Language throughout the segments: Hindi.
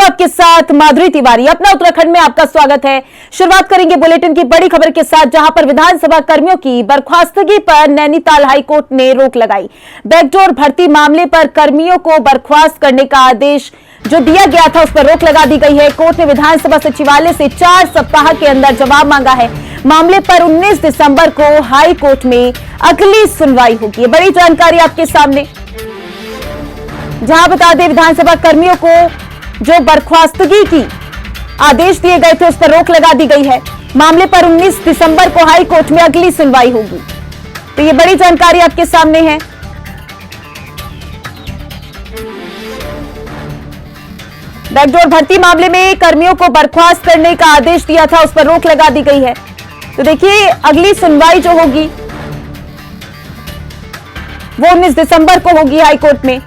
हूं आपके साथ माधुरी तिवारी। अपना उत्तराखंड में आपका स्वागत है। शुरुआत करेंगे बुलेटिन की बड़ी खबर के साथ, जहां पर विधानसभा कर्मियों की बर्खास्तगी पर नैनीताल हाईकोर्ट ने रोक लगाई। बैकडोर भर्ती मामले पर कर्मियों को बर्खास्त करने का आदेश जो दिया गया था, उस पर रोक लगा दी गई है। कोर्ट ने विधानसभा सचिवालय से 4 सप्ताह के अंदर जवाब मांगा है। मामले पर 19 दिसंबर को हाई कोर्ट में अगली सुनवाई होगी। बड़ी जानकारी आपके सामने, जहां बता दें विधानसभा कर्मियों को जो बर्खास्तगी की आदेश दिए गए थे, उस पर रोक लगा दी गई है। मामले पर 19 दिसंबर को हाई कोर्ट में अगली सुनवाई होगी। तो ये बड़ी जानकारी आपके सामने है। बैकडोर भर्ती मामले में कर्मियों को बर्खास्त करने का आदेश दिया था, उस पर रोक लगा दी गई है। तो देखिए, अगली सुनवाई जो होगी वो 19 दिसंबर को होगी हाई कोर्ट में।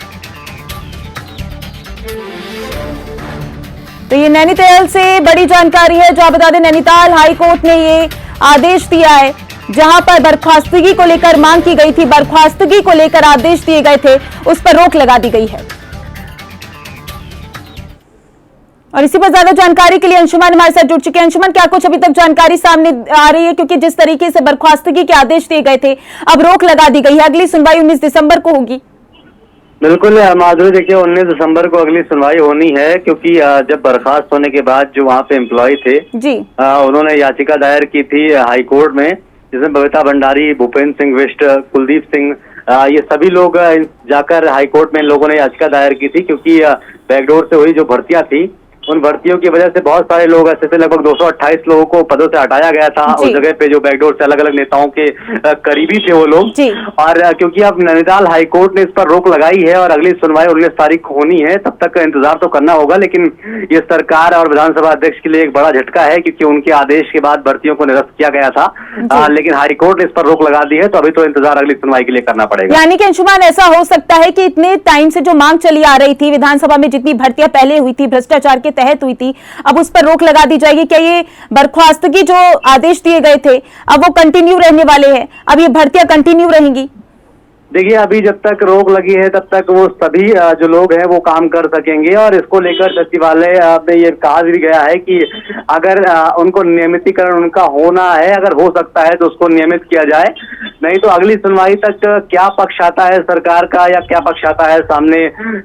तो ये नैनीताल से बड़ी जानकारी है। जो आप बता दें, नैनीताल हाई कोर्ट ने ये आदेश दिया है, जहां पर बर्खास्तगी को लेकर मांग की गई थी, बर्खास्तगी को लेकर आदेश दिए गए थे, उस पर रोक लगा दी गई है। और इसी पर ज्यादा जानकारी के लिए अंशुमान हमारे साथ जुड़ चुके हैं। अंशुमान, क्या कुछ अभी तक जानकारी सामने आ रही है? क्योंकि जिस तरीके से बर्खास्तगी के आदेश दिए गए थे, अब रोक लगा दी गई है। अगली सुनवाई 19 दिसंबर को होगी। बिल्कुल माधुरी, देखिए 19 दिसंबर को अगली सुनवाई होनी है, क्योंकि जब बर्खास्त होने के बाद जो वहाँ पे एम्प्लॉय थे जी उन्होंने याचिका दायर की थी हाई कोर्ट में, जिसमें बबीता भंडारी, भूपेंद्र सिंह बिष्ट, कुलदीप सिंह, ये सभी लोग जाकर हाई कोर्ट में लोगों ने याचिका दायर की थी, क्योंकि बैकडोर से हुई जो भर्तियां थी, उन भर्तियों की वजह से बहुत सारे लोग ऐसे थे, लगभग 228 लोगों को पदों से हटाया गया था उस जगह पे, जो बैकडोर से अलग अलग नेताओं के करीबी थे वो लोग। और क्योंकि अब नैनीताल हाईकोर्ट ने इस पर रोक लगाई है और अगली सुनवाई 19 तारीख को होनी है, तब तक इंतजार तो करना होगा। लेकिन ये सरकार और विधानसभा अध्यक्ष के लिए एक बड़ा झटका है, क्योंकि उनके आदेश के बाद भर्तियों को निरस्त किया गया था, लेकिन हाईकोर्ट ने इस पर रोक लगा दी है, तो अभी तो इंतजार अगली सुनवाई के लिए करना पड़ेगा। यानी कि अंशुमान, ऐसा हो सकता है कि इतने टाइम से जो मांग चली आ रही थी विधानसभा में, जितनी भर्तियां पहले हुई थी भ्रष्टाचार के तहत हुई थी, अब उस पर रोक लगा दी जाएगी। क्या ये बर्खास्तगी जो आदेश दिए गए थे अब वो कंटिन्यू रहने वाले हैं? अब ये भर्तियां कंटिन्यू रहेंगी? देखिए, अभी जब तक रोक लगी है तब तक वो सभी जो लोग हैं वो काम कर सकेंगे, और इसको लेकर सचिवालय में ये कहा भी गया है कि अगर उनको नियमितीकरण उनका होना है, अगर हो सकता है तो उसको नियमित किया जाए, नहीं तो अगली सुनवाई तक क्या पक्ष आता है सरकार का या क्या पक्ष आता है सामने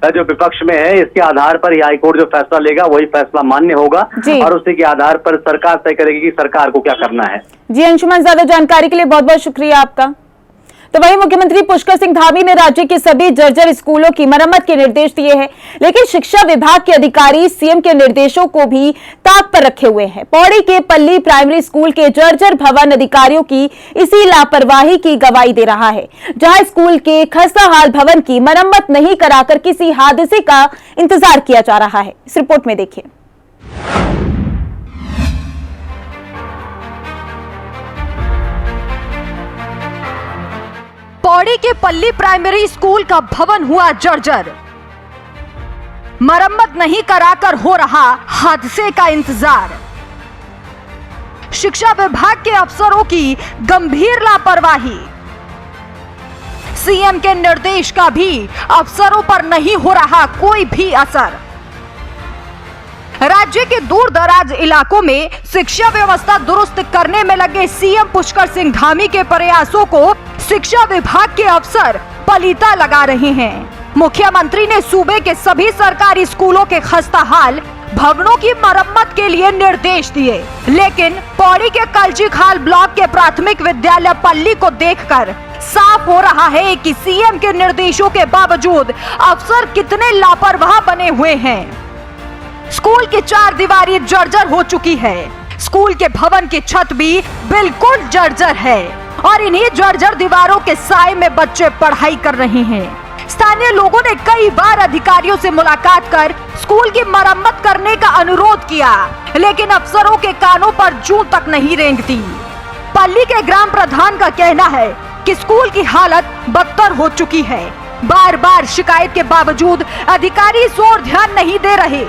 जो विपक्ष में है, इसके आधार पर ही हाईकोर्ट जो फैसला लेगा वही फैसला मान्य होगा, और उसी के आधार पर सरकार तय करेगी कि सरकार को क्या करना है। जी अंशुमान, ज्यादा जानकारी के लिए बहुत बहुत शुक्रिया आपका। तो वहीं मुख्यमंत्री पुष्कर सिंह धामी ने राज्य के सभी जर्जर स्कूलों की मरम्मत के निर्देश दिए हैं, लेकिन शिक्षा विभाग के अधिकारी सीएम के निर्देशों को भी ताक पर रखे हुए हैं। पौड़ी के पल्ली प्राइमरी स्कूल के जर्जर भवन अधिकारियों की इसी लापरवाही की गवाही दे रहा है, जहां स्कूल के खस्ताहाल भवन की मरम्मत नहीं कराकर किसी हादसे का इंतजार किया जा रहा है। इस रिपोर्ट में देखिए। पौड़ी के पल्ली प्राइमरी स्कूल का भवन हुआ जर्जर, मरम्मत नहीं कराकर हो रहा हादसे का इंतजार। शिक्षा विभाग के अफसरों की गंभीर लापरवाही, सीएम के निर्देश का भी अफसरों पर नहीं हो रहा कोई भी असर। राज्य के दूर दराज इलाकों में शिक्षा व्यवस्था दुरुस्त करने में लगे सीएम पुष्कर सिंह धामी के प्रयासों को शिक्षा विभाग के अफसर पलीता लगा रहे हैं। मुख्यमंत्री ने सूबे के सभी सरकारी स्कूलों के खस्ताहाल भवनों की मरम्मत के लिए निर्देश दिए, लेकिन पौड़ी के कलजीखाल ब्लॉक के प्राथमिक विद्यालय पल्ली को देखकर साफ हो रहा है कि सीएम के निर्देशों के बावजूद अफसर कितने लापरवाह बने हुए हैं। स्कूल की 4 दीवारी जर्जर हो चुकी है, स्कूल के भवन की छत भी बिल्कुल जर्जर है, और इन्हीं जर्जर दीवारों के साए में बच्चे पढ़ाई कर रहे हैं। स्थानीय लोगों ने कई बार अधिकारियों से मुलाकात कर स्कूल की मरम्मत करने का अनुरोध किया, लेकिन अफसरों के कानों पर जूं तक नहीं रेंगती। पल्ली के ग्राम प्रधान का कहना है कि स्कूल की हालत बदतर हो चुकी है। बार बार शिकायत के बावजूद अधिकारी इस ओर ध्यान नहीं दे रहे,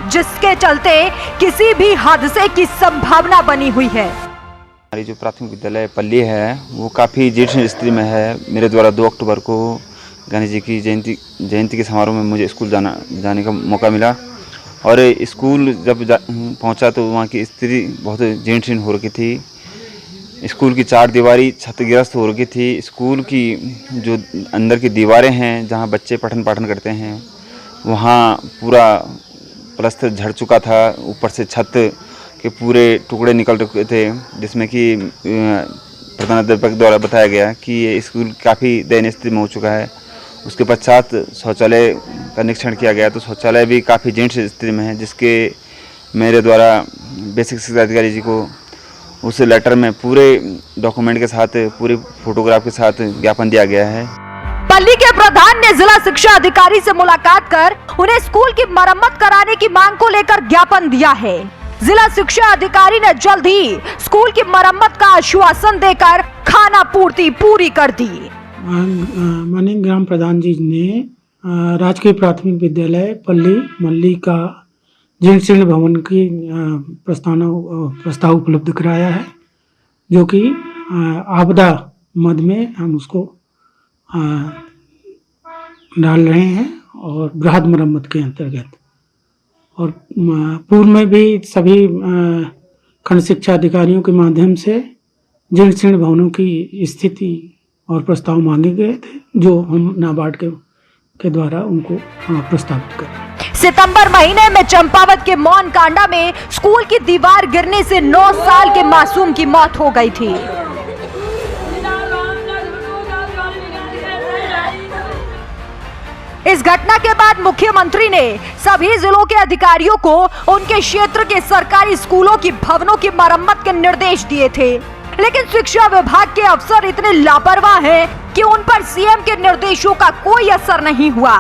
जिसके चलते किसी भी हादसे की संभावना बनी हुई है। हमारी जो प्राथमिक विद्यालय पल्ली है वो काफ़ी जीर्ण स्थिति में है। मेरे द्वारा 2 अक्टूबर को गणेश जी की जयंती के समारोह में मुझे स्कूल जाने का मौका मिला, और स्कूल जब पहुंचा तो वहाँ की स्थिति बहुत जीर्ण शीर्ण हो रखी थी। स्कूल की चार दीवारी क्षतिग्रस्त हो रखी थी। स्कूल की जो अंदर की दीवारें हैं जहाँ बच्चे पठन पाठन करते हैं वहाँ पूरा प्लास्टर झड़ चुका था। ऊपर से छत के पूरे टुकड़े निकल चुके थे, जिसमें कि प्रधानाध्यापक द्वारा बताया गया कि ये स्कूल काफ़ी दयनीय स्थिति में हो चुका है। उसके पश्चात शौचालय का निरीक्षण किया गया तो शौचालय भी काफ़ी जीर्ण स्थिति में है, जिसके मेरे द्वारा बेसिक शिक्षा अधिकारी जी को उस लेटर में पूरे डॉक्यूमेंट के साथ, पूरी फोटोग्राफ के साथ ज्ञापन दिया गया है। पल्ली के प्रधान ने जिला शिक्षा अधिकारी से मुलाकात कर उन्हें स्कूल की मरम्मत कराने की मांग को लेकर ज्ञापन दिया है। जिला शिक्षा अधिकारी ने जल्द ही स्कूल की मरम्मत का आश्वासन देकर खाना पूर्ति पूरी कर दी। माननीय ग्राम प्रधान जी ने राजकीय प्राथमिक विद्यालय पल्ली मल्ली का जीर्ण शीर्ण भवन की प्रस्ताव उपलब्ध कराया है, जो कि आपदा मद में हम उसको डाल रहे हैं और बृहद मरम्मत के अंतर्गत। और पूर्व में भी सभी खंड शिक्षा अधिकारियों के माध्यम से जीर्ण शीर्ण भवनों की स्थिति और प्रस्ताव मांगे गए थे, जो हम नाबार्ड के द्वारा उनको प्रस्तावित करें। सितंबर महीने में चंपावत के मौन कांडा में स्कूल की दीवार गिरने से 9 साल के मासूम की मौत हो गई थी। इस घटना के बाद मुख्यमंत्री ने सभी जिलों के अधिकारियों को उनके क्षेत्र के सरकारी स्कूलों की भवनों की मरम्मत के निर्देश दिए थे, लेकिन शिक्षा विभाग के अफसर इतने लापरवाह हैं कि उन पर सीएम के निर्देशों का कोई असर नहीं हुआ।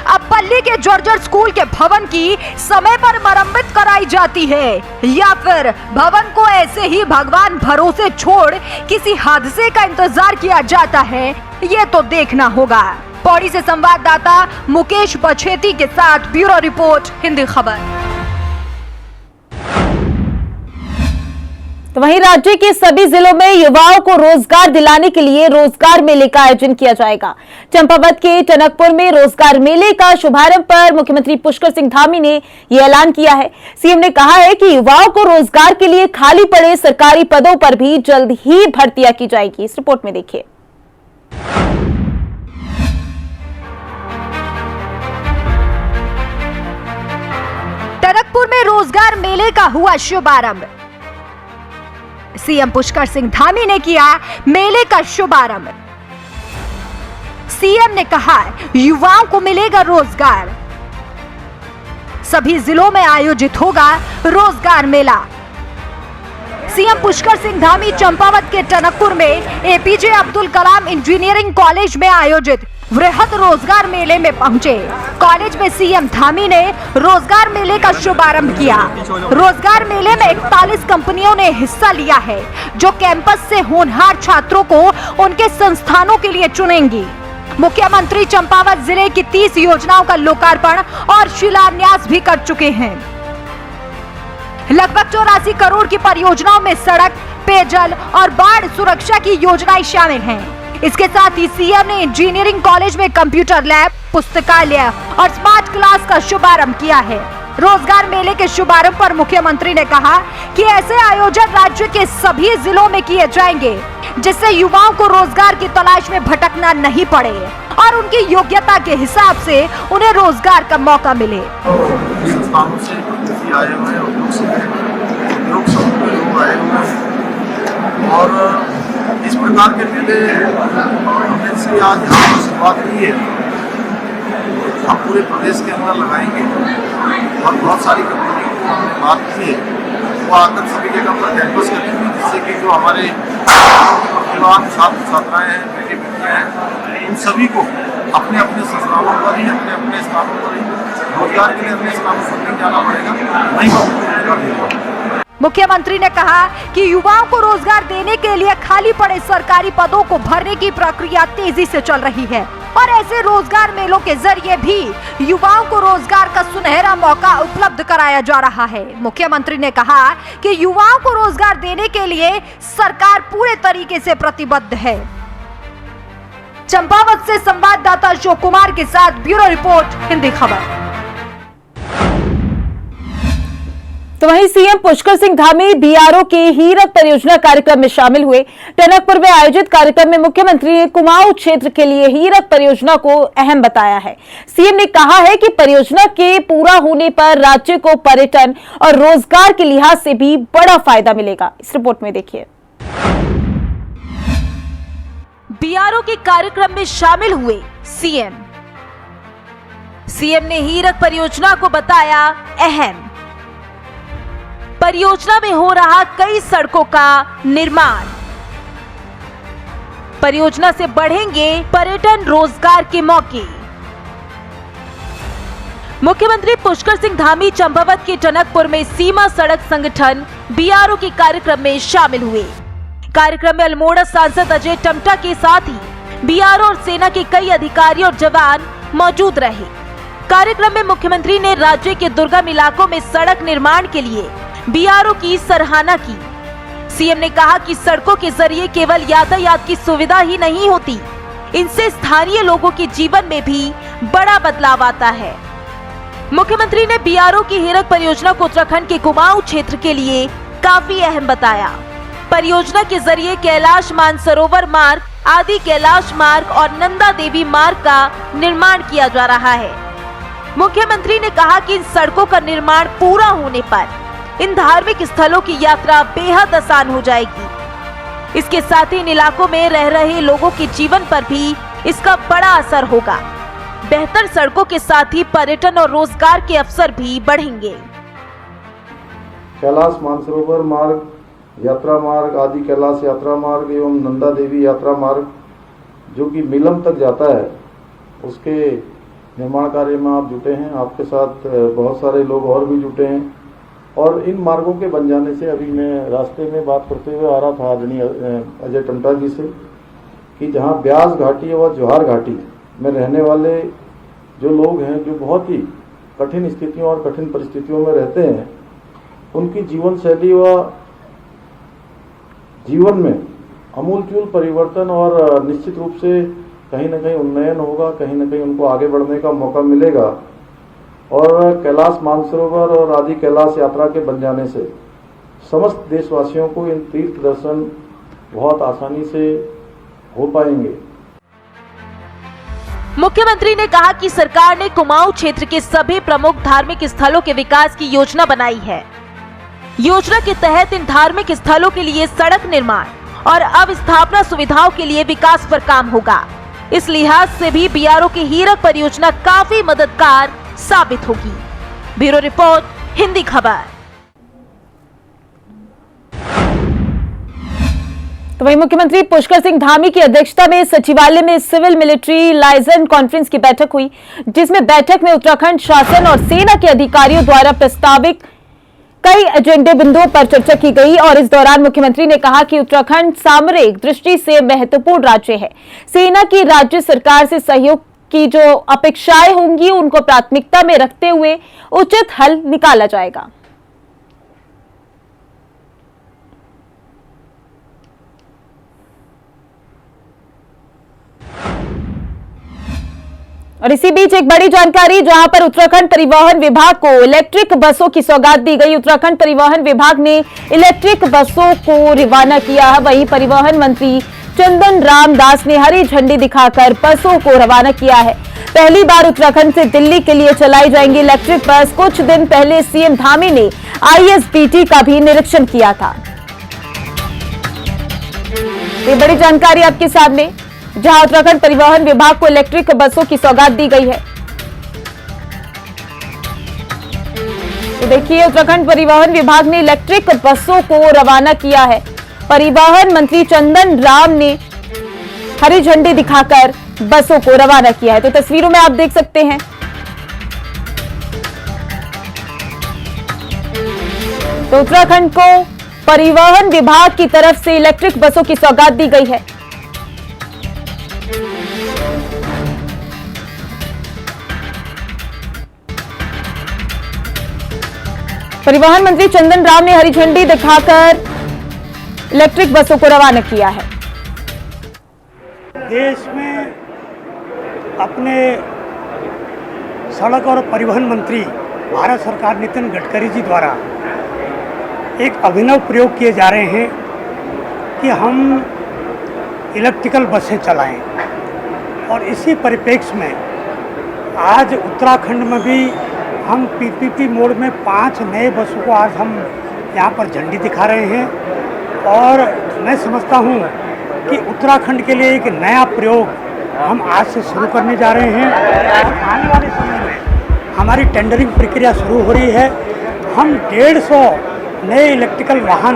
अब पल्ली के जर्जर स्कूल के भवन की समय पर मरम्मत कराई जाती है या फिर भवन को ऐसे ही भगवान भरोसे छोड़ किसी हादसे का इंतजार किया जाता है, ये तो देखना होगा। पौड़ी से संवाददाता मुकेश बछेती के साथ ब्यूरो रिपोर्ट हिंदी खबर। तो वहीं राज्य के सभी जिलों में युवाओं को रोजगार दिलाने के लिए रोजगार मेले का आयोजन किया जाएगा। चंपावत के टनकपुर में रोजगार मेले का शुभारंभ पर मुख्यमंत्री पुष्कर सिंह धामी ने यह ऐलान किया है। सीएम ने कहा है कि युवाओं को रोजगार के लिए खाली पड़े सरकारी पदों पर भी जल्द ही भर्तियां की जाएगी। इस रिपोर्ट में देखिए। टनकपुर में रोजगार मेले का हुआ शुभारंभ। सीएम पुष्कर सिंह धामी ने किया मेले का शुभारंभ। सीएम ने कहा युवाओं को मिलेगा रोजगार। सभी जिलों में आयोजित होगा रोजगार मेला। सीएम पुष्कर सिंह धामी चंपावत के टनकपुर में APJ Abdul Kalam engineering college में आयोजित वृहद रोजगार मेले में पहुंचे। कॉलेज में सीएम धामी ने रोजगार मेले का शुभारंभ किया। रोजगार मेले में 41 कंपनियों ने हिस्सा लिया है, जो कैंपस से होनहार छात्रों को उनके संस्थानों के लिए चुनेंगी। मुख्यमंत्री चंपावत जिले की 30 योजनाओं का लोकार्पण और शिलान्यास भी कर चुके हैं। लगभग 84 करोड़ की परियोजनाओं में सड़क, पेयजल और बाढ़ सुरक्षा की योजनाएं शामिल हैं। इसके साथ ही सीएम ने इंजीनियरिंग कॉलेज में कंप्यूटर लैब, पुस्तकालय और स्मार्ट क्लास का शुभारंभ किया है। रोजगार मेले के शुभारंभ पर मुख्यमंत्री ने कहा कि ऐसे आयोजन राज्य के सभी जिलों में किए जाएंगे, जिससे युवाओं को रोजगार की तलाश में भटकना नहीं पड़े और उनकी योग्यता के हिसाब से उन्हें रोजगार का मौका मिले। और इस प्रकार के मेले से आज यहाँ पर शुरुआत की है, हम पूरे प्रदेश के अंदर लगाएंगे और बहुत सारी कंपनियों को हमने बात की है, वो आकर सभी जगह पर कैंपस करेंगे, जिससे कि जो हमारे प्रतिभावान छात्र छात्राएँ हैं, बेटे बेटियाँ हैं, उन सभी को अपने अपने संस्थानों पर ही, अपने अपने स्थानों पर ही रोजगार के लिए अपने स्थानों पर नहीं जाना पड़ेगा, नहीं रोजगार देगा। मुख्यमंत्री ने कहा कि युवाओं को रोजगार देने के लिए खाली पड़े सरकारी पदों को भरने की प्रक्रिया तेजी से चल रही है और ऐसे रोजगार मेलों के जरिए भी युवाओं को रोजगार का सुनहरा मौका उपलब्ध कराया जा रहा है। मुख्यमंत्री ने कहा कि युवाओं को रोजगार देने के लिए सरकार पूरे तरीके से प्रतिबद्ध है। चंपावत से संवाददाता अशोक कुमार के साथ ब्यूरो रिपोर्ट हिंदी खबर। तो वहीं सीएम पुष्कर सिंह धामी बीआरओ के हीरक परियोजना कार्यक्रम में शामिल हुए। टनकपुर में आयोजित कार्यक्रम में मुख्यमंत्री ने कुमाऊं क्षेत्र के लिए हीरक परियोजना को अहम बताया है। सीएम ने कहा है कि परियोजना के पूरा होने पर राज्य को पर्यटन और रोजगार के लिहाज से भी बड़ा फायदा मिलेगा। इस रिपोर्ट में देखिए। बीआरओ के कार्यक्रम में शामिल हुए सीएम ने हीरक परियोजना को बताया अहम। परियोजना में हो रहा कई सड़कों का निर्माण। परियोजना से बढ़ेंगे पर्यटन रोजगार के मौके। मुख्यमंत्री पुष्कर सिंह धामी चंपावत के टनकपुर में सीमा सड़क संगठन बीआरओ के कार्यक्रम में शामिल हुए। कार्यक्रम में अल्मोड़ा सांसद अजय टमटा के साथ ही बीआरओ और सेना के कई अधिकारी और जवान मौजूद रहे। कार्यक्रम में मुख्यमंत्री ने राज्य के दुर्गम इलाकों में सड़क निर्माण के लिए बीआरओ की सराहना की। सीएम ने कहा कि सड़कों के जरिए केवल यातायात की सुविधा ही नहीं होती, इनसे स्थानीय लोगों के जीवन में भी बड़ा बदलाव आता है। मुख्यमंत्री ने बीआरओ की हीरक परियोजना को उत्तराखंड के कुमाऊं क्षेत्र के लिए काफी अहम बताया। परियोजना के जरिए कैलाश मानसरोवर मार्ग, आदि कैलाश मार्ग और नंदा देवी मार्ग का निर्माण किया जा रहा है। मुख्यमंत्री ने कहा कि इन सड़कों का निर्माण पूरा होने पर इन धार्मिक स्थलों की यात्रा बेहद आसान हो जाएगी। इसके साथ ही इन इलाकों में रह रहे लोगों के जीवन पर भी इसका बड़ा असर होगा। बेहतर सड़कों के साथ ही पर्यटन और रोजगार के अवसर भी बढ़ेंगे। कैलाश मानसरोवर मार्ग, यात्रा मार्ग, आदि कैलाश यात्रा मार्ग एवं नंदा देवी यात्रा मार्ग जो कि मीलम तक जाता है, उसके निर्माण कार्य में आप जुटे हैं। आपके साथ बहुत सारे लोग और भी जुटे हैं और इन मार्गों के बन जाने से अभी मैं रास्ते में बात करते हुए आ रहा था आदरणीय अजय टमटा जी से कि जहां ब्यास घाटी व ज्वार घाटी में रहने वाले जो लोग हैं, जो बहुत ही कठिन स्थितियों और कठिन परिस्थितियों में रहते हैं, उनकी जीवन शैली व जीवन में अमूलचूल परिवर्तन और निश्चित रूप से कहीं न कहीं उन्नयन होगा, कहीं न कहीं उनको आगे बढ़ने का मौका मिलेगा। और कैलाश मानसरोवर और आदि कैलाश यात्रा के बन जाने से समस्त देशवासियों को इन तीर्थ दर्शन बहुत आसानी से हो पाएंगे। मुख्यमंत्री ने कहा कि सरकार ने कुमाऊं क्षेत्र के सभी प्रमुख धार्मिक स्थलों के विकास की योजना बनाई है। योजना के तहत इन धार्मिक स्थलों के लिए सड़क निर्माण और अब स्थापना सुविधाओं के लिए विकास पर काम होगा। इस लिहाज से भी बीआरओ की हीरक परियोजना काफी मददगार साबित होगी। ब्यूरो रिपोर्ट, हिंदी खबर। तो वहीं मुख्यमंत्री पुष्कर सिंह धामी की अध्यक्षता में सचिवालय में सिविल मिलिट्री लाइजन कॉन्फ्रेंस की बैठक हुई, जिसमें बैठक में उत्तराखंड शासन और सेना के अधिकारियों द्वारा प्रस्तावित कई एजेंडे बिंदुओं पर चर्चा की गई। और इस दौरान मुख्यमंत्री ने कहा कि उत्तराखंड सामरिक दृष्टि से महत्वपूर्ण राज्य है। सेना की राज्य सरकार से सहयोग की जो अपेक्षाएं होंगी उनको प्राथमिकता में रखते हुए उचित हल निकाला जाएगा। और इसी बीच एक बड़ी जानकारी, जहां पर उत्तराखंड परिवहन विभाग को इलेक्ट्रिक बसों की सौगात दी गई। उत्तराखंड परिवहन विभाग ने इलेक्ट्रिक बसों को रवाना किया है। वहीं परिवहन मंत्री चंदन राम दास ने हरी झंडी दिखाकर बसों को रवाना किया है। पहली बार उत्तराखंड से दिल्ली के लिए चलाई जाएंगी इलेक्ट्रिक बस। कुछ दिन पहले सीएम धामी ने आईएसबीटी का भी निरीक्षण किया था। ये बड़ी जानकारी आपके सामने, जहां उत्तराखंड परिवहन विभाग को इलेक्ट्रिक बसों की सौगात दी गई है। तो देखिए, उत्तराखंड परिवहन विभाग ने इलेक्ट्रिक बसों को रवाना किया है। परिवहन मंत्री चंदन राम ने हरी झंडी दिखाकर बसों को रवाना किया है। तो तस्वीरों में आप देख सकते हैं, तो उत्तराखंड को परिवहन विभाग की तरफ से इलेक्ट्रिक बसों की सौगात दी गई है। परिवहन मंत्री चंदन राम ने हरी झंडी दिखाकर इलेक्ट्रिक बसों को रवाना किया है। देश में अपने सड़क और परिवहन मंत्री भारत सरकार नितिन गडकरी जी द्वारा एक अभिनव प्रयोग किए जा रहे हैं कि हम इलेक्ट्रिकल बसें चलाएं, और इसी परिप्रेक्ष्य में आज उत्तराखंड में भी हम पीपीपी मोड में 5 नए बसों को आज हम यहाँ पर झंडी दिखा रहे हैं। और मैं समझता हूँ कि उत्तराखंड के लिए एक नया प्रयोग हम आज से शुरू करने जा रहे हैं। आने वाले समय में हमारी टेंडरिंग प्रक्रिया शुरू हो रही है। हम 150 नए इलेक्ट्रिकल वाहन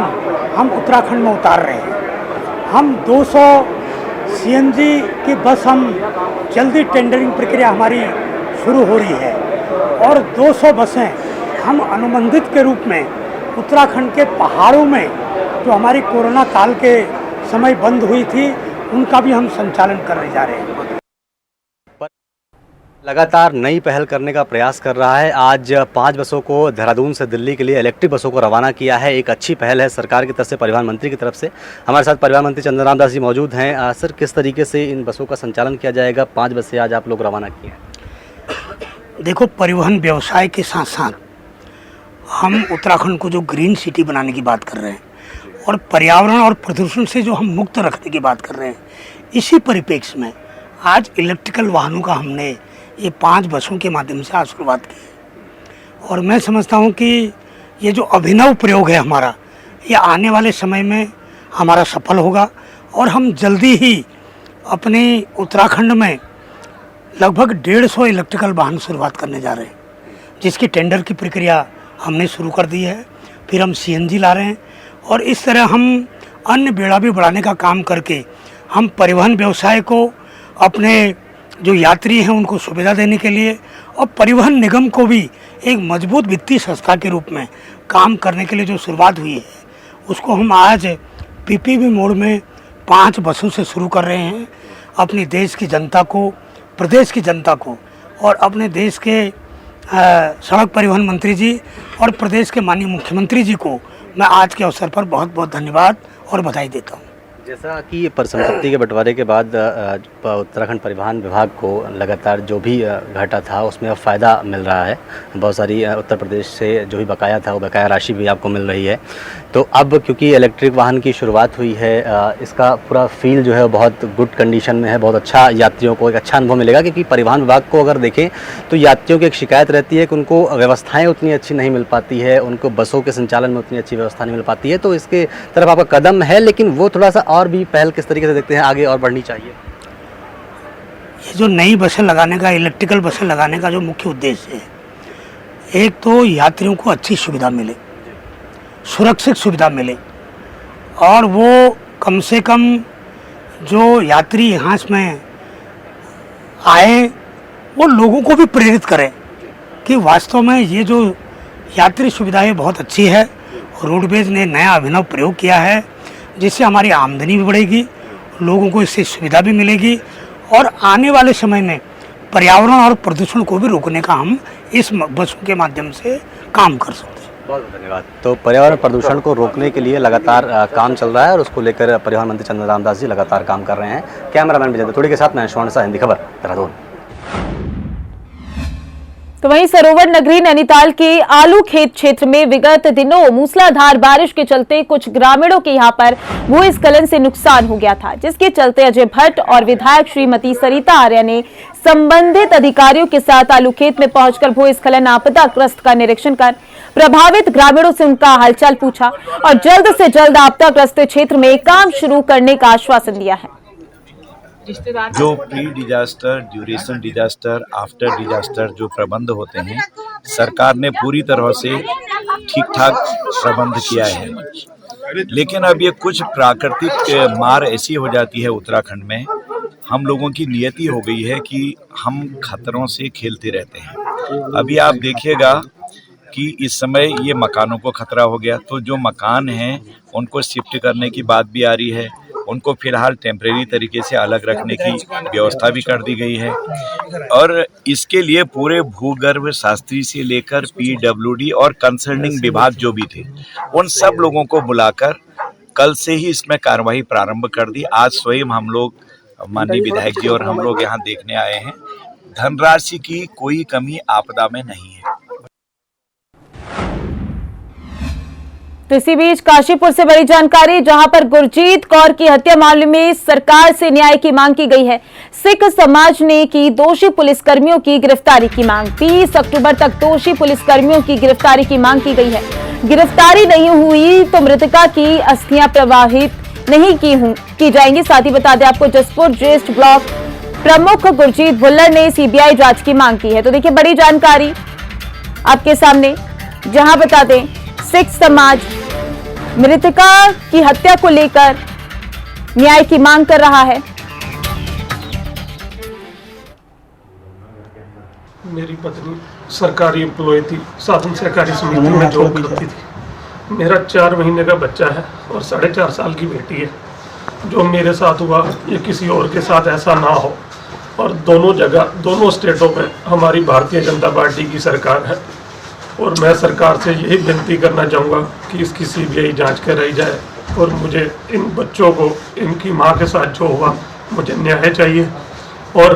हम उत्तराखंड में उतार रहे हैं। हम 200 CNG की बस हम जल्दी टेंडरिंग प्रक्रिया हमारी शुरू हो रही है, और 200 बसें हम अनुबंधित के रूप में उत्तराखंड के पहाड़ों में जो हमारी कोरोना काल के समय बंद हुई थी उनका भी हम संचालन करने जा रहे हैं। लगातार नई पहल करने का प्रयास कर रहा है। आज 5 बसों को देहरादून से दिल्ली के लिए इलेक्ट्रिक बसों को रवाना किया है। एक अच्छी पहल है सरकार की तरफ से, परिवहन मंत्री की तरफ से। हमारे साथ परिवहन मंत्री चंद्रराम दास जी मौजूद हैं। सर, किस तरीके से इन बसों का संचालन किया जाएगा? 5 बसें आज आप लोग रवाना किए हैं। देखो, परिवहन व्यवसाय के साथ साथ हम उत्तराखंड को जो ग्रीन सिटी बनाने की बात कर रहे हैं और पर्यावरण और प्रदूषण से जो हम मुक्त रखने की बात कर रहे हैं, इसी परिप्रेक्ष्य में आज इलेक्ट्रिकल वाहनों का हमने ये 5 बसों के माध्यम से आज शुरुआत की है। और मैं समझता हूँ कि ये जो अभिनव प्रयोग है हमारा, ये आने वाले समय में हमारा सफल होगा, और हम जल्दी ही अपने उत्तराखंड में लगभग 150 इलेक्ट्रिकल वाहन शुरुआत करने जा रहे हैं, जिसकी टेंडर की प्रक्रिया हमने शुरू कर दी है। फिर हम CNG ला रहे हैं, और इस तरह हम अन्य बेड़ा भी बढ़ाने का काम करके हम परिवहन व्यवसाय को, अपने जो यात्री हैं उनको सुविधा देने के लिए, और परिवहन निगम को भी एक मजबूत वित्तीय संस्था के रूप में काम करने के लिए जो शुरुआत हुई है, उसको हम आज पीपीपी मोड में 5 बसों से शुरू कर रहे हैं। अपनी देश की जनता को, प्रदेश की जनता को, और अपने देश के सड़क परिवहन मंत्री जी और प्रदेश के माननीय मुख्यमंत्री जी को मैं आज के अवसर पर बहुत बहुत धन्यवाद और बधाई देता हूँ। जैसा कि संपत्ति के बंटवारे के बाद उत्तराखंड परिवहन विभाग को लगातार जो भी घाटा था उसमें अब फ़ायदा मिल रहा है। बहुत सारी उत्तर प्रदेश से जो भी बकाया था वो बकाया राशि भी आपको मिल रही है। तो अब क्योंकि इलेक्ट्रिक वाहन की शुरुआत हुई है, इसका पूरा फील जो है बहुत गुड कंडीशन में है। बहुत अच्छा, यात्रियों को एक अच्छा अनुभव मिलेगा। क्योंकि परिवहन विभाग को अगर देखें तो यात्रियों की एक शिकायत रहती है कि उनको व्यवस्थाएँ उतनी अच्छी नहीं मिल पाती है, उनको बसों के संचालन में उतनी अच्छी व्यवस्था नहीं मिल पाती है। तो इसके तरफ आपका कदम है, लेकिन वो थोड़ा सा और भी पहल किस तरीके से देखते हैं आगे और बढ़नी चाहिए? ये जो नई बसें लगाने का, इलेक्ट्रिकल बसें लगाने का जो मुख्य उद्देश्य है, एक तो यात्रियों को अच्छी सुविधा मिले, सुरक्षित सुविधा मिले, और वो कम से कम जो यात्री यहाँ में आए वो लोगों को भी प्रेरित करें कि वास्तव में ये जो यात्री सुविधाएं बहुत अच्छी है। रोडवेज ने नया अभिनव प्रयोग किया है, जिससे हमारी आमदनी भी बढ़ेगी, लोगों को इससे सुविधा भी मिलेगी, और आने वाले समय में पर्यावरण और प्रदूषण को भी रोकने का हम इस बसों के माध्यम से काम कर सकते हैं। बहुत धन्यवाद। तो पर्यावरण प्रदूषण को रोकने के लिए लगातार काम चल रहा है, और उसको लेकर परिवहन मंत्री चंद्रराम दास जी लगातार काम कर रहे हैं। कैमरामैन विजय थोड़ी के साथ मैं स्वर्ण सा, हिंदी खबर, देहरादून। तो वहीं सरोवर नगरी नैनीताल के आलू खेत क्षेत्र में विगत दिनों मूसलाधार बारिश के चलते कुछ ग्रामीणों के यहां पर भूस्खलन से नुकसान हो गया था, जिसके चलते अजय भट्ट और विधायक श्रीमती सरिता आर्य ने संबंधित अधिकारियों के साथ आलू खेत में पहुंचकर भूस्खलन आपदाग्रस्त का निरीक्षण कर प्रभावित ग्रामीणों से उनका हालचाल पूछा और जल्द से जल्द आपदाग्रस्त क्षेत्र में काम शुरू करने का आश्वासन दिया है। जो pre disaster, duration disaster, after disaster जो प्रबंध होते हैं, सरकार ने पूरी तरह से ठीक ठाक प्रबंध किया है। लेकिन अब ये कुछ प्राकृतिक मार ऐसी हो जाती है उत्तराखंड में, हम लोगों की नियति हो गई है कि हम खतरों से खेलते रहते हैं। अभी आप देखिएगा कि इस समय ये मकानों को खतरा हो गया, तो जो मकान हैं उनको शिफ्ट करने की बात भी आ रही है। उनको फिलहाल टेम्परेरी तरीके से अलग रखने की व्यवस्था भी कर दी गई है, और इसके लिए पूरे भूगर्भ शास्त्री से लेकर PWD और कंसर्निंग विभाग जो भी थे, उन सब लोगों को बुलाकर कल से ही इसमें कार्रवाई प्रारंभ कर दी। आज स्वयं हम लोग, माननीय विधायक जी और हम लोग यहाँ देखने आए हैं। धनराशि की कोई कमी आपदा में नहीं है। तो इसी बीच काशीपुर से बड़ी जानकारी, जहां पर गुरजीत कौर की हत्या मामले में सरकार से न्याय की मांग की गई है। सिख समाज ने की दोषी पुलिसकर्मियों की गिरफ्तारी की मांग। 20 अक्टूबर तक दोषी पुलिसकर्मियों की गिरफ्तारी की मांग की गई है। गिरफ्तारी नहीं हुई तो मृतका की अस्थियां प्रवाहित नहीं की जाएंगी। साथ ही बता दें आपको, जसपुर ज्येष्ठ ब्लॉक प्रमुख गुरजीत भुल्लर ने सीबीआई जांच की मांग की है। तो देखिए बड़ी जानकारी आपके सामने, जहां बता दें सिख समाज मृतका की हत्या को लेकर न्याय की मांग कर रहा है। मेरी पत्नी सरकारी एम्प्लॉय थी, साधन सहकारी समिति में जॉब करती थी। मेरा 4 महीने का बच्चा है और 4.5 साल की बेटी है। जो मेरे साथ हुआ ये किसी और के साथ ऐसा ना हो। और दोनों जगह, दोनों स्टेटों में हमारी भारतीय जनता पार्टी की सरकार है और मैं सरकार से यही विनती करना चाहूँगा कि इसकी सीबीआई जांच कराई जाए और मुझे इन बच्चों को, इनकी मां के साथ जो हुआ, मुझे न्याय चाहिए। और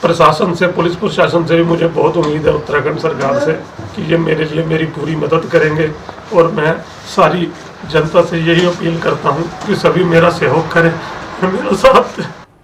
प्रशासन से, पुलिस प्रशासन से भी मुझे बहुत उम्मीद है, उत्तराखंड सरकार से, कि ये मेरे लिए मेरी पूरी मदद करेंगे। और मैं सारी जनता से यही अपील करता हूँ कि सभी मेरा सहयोग करें, मेरा साथ